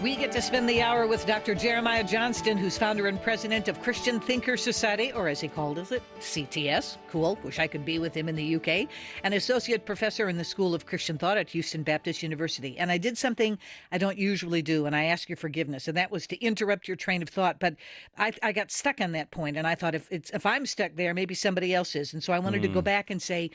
We get to spend the hour with Dr. Jeremiah Johnston, who's founder and president of Christian Thinker Society, or as he called it, CTS. Cool. Wish I could be with him in the UK. An associate professor in the School of Christian Thought at Houston Baptist University. And I did something I don't usually do, and I ask your forgiveness, and that was to interrupt your train of thought. But I got stuck on that point, and I thought if I'm stuck there, maybe somebody else is. And so I wanted to go back and say,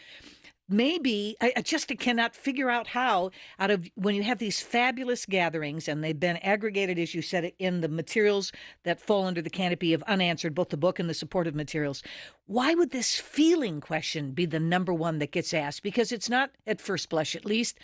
maybe I just cannot figure out how, out of when you have these fabulous gatherings and they've been aggregated, as you said, in the materials that fall under the canopy of unanswered, both the book and the supportive materials, why would this feeling question be the number one that gets asked? Because it's not, at first blush at least,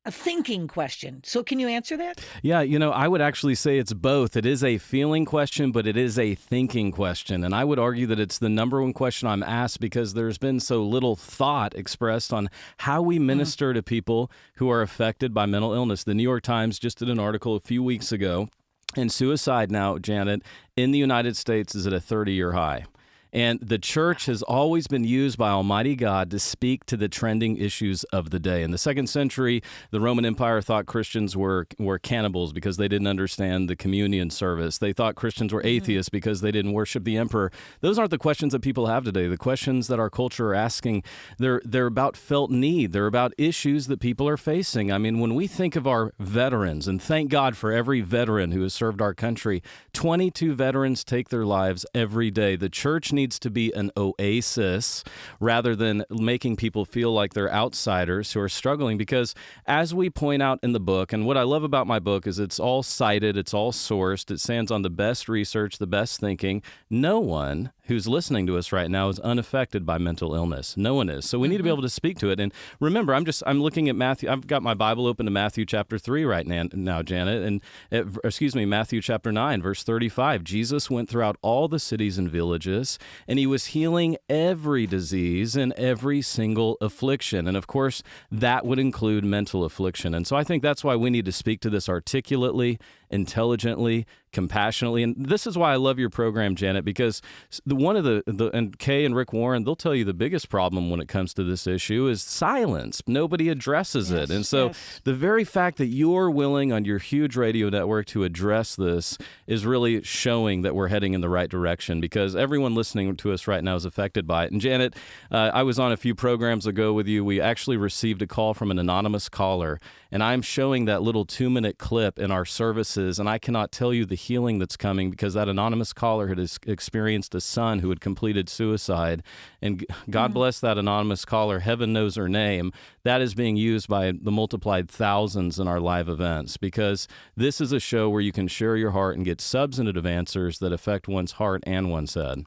a thinking question. So can you answer that? Yeah, I would actually say it's both. It is a feeling question, but it is a thinking question. And I would argue that it's the number one question I'm asked because there's been so little thought expressed on how we minister to people who are affected by mental illness. The New York Times just did an article a few weeks ago, and suicide now, Janet, in the United States is at a 30-year high. And the church has always been used by Almighty God to speak to the trending issues of the day. In the 2nd century, the Roman Empire thought Christians were cannibals because they didn't understand the communion service. They thought Christians were atheists because they didn't worship the emperor. Those aren't the questions that people have today. The questions that our culture are asking, they're about felt need. They're about issues that people are facing. I mean, when we think of our veterans, and thank God for every veteran who has served our country, 22 veterans take their lives every day. The church needs to be an oasis rather than making people feel like they're outsiders who are struggling, because as we point out in the book, and what I love about my book is it's all cited, it's all sourced, it stands on the best research, the best thinking. No one who's listening to us right now is unaffected by mental illness. No one is. So we need to be able to speak to it. And remember, I'm looking at Matthew. I've got my Bible open to Matthew chapter 3 right now, Janet. And Matthew chapter 9, verse 35. Jesus went throughout all the cities and villages, and he was healing every disease and every single affliction. And of course, that would include mental affliction. And so I think that's why we need to speak to this articulately, intelligently, compassionately. And this is why I love your program, Janet, because and Kay and Rick Warren, they'll tell you the biggest problem when it comes to this issue is silence. Nobody addresses it. And so the very fact that you're willing on your huge radio network to address this is really showing that we're heading in the right direction, because everyone listening to us right now is affected by it. And Janet, I was on a few programs ago with you. We actually received a call from an anonymous caller, and I'm showing that little 2-minute clip in our services, and I cannot tell you the healing that's coming, because that anonymous caller had experienced a son who had completed suicide. And God bless that anonymous caller. Heaven knows her name. That is being used by the multiplied thousands in our live events, because this is a show where you can share your heart and get substantive answers that affect one's heart and one's head.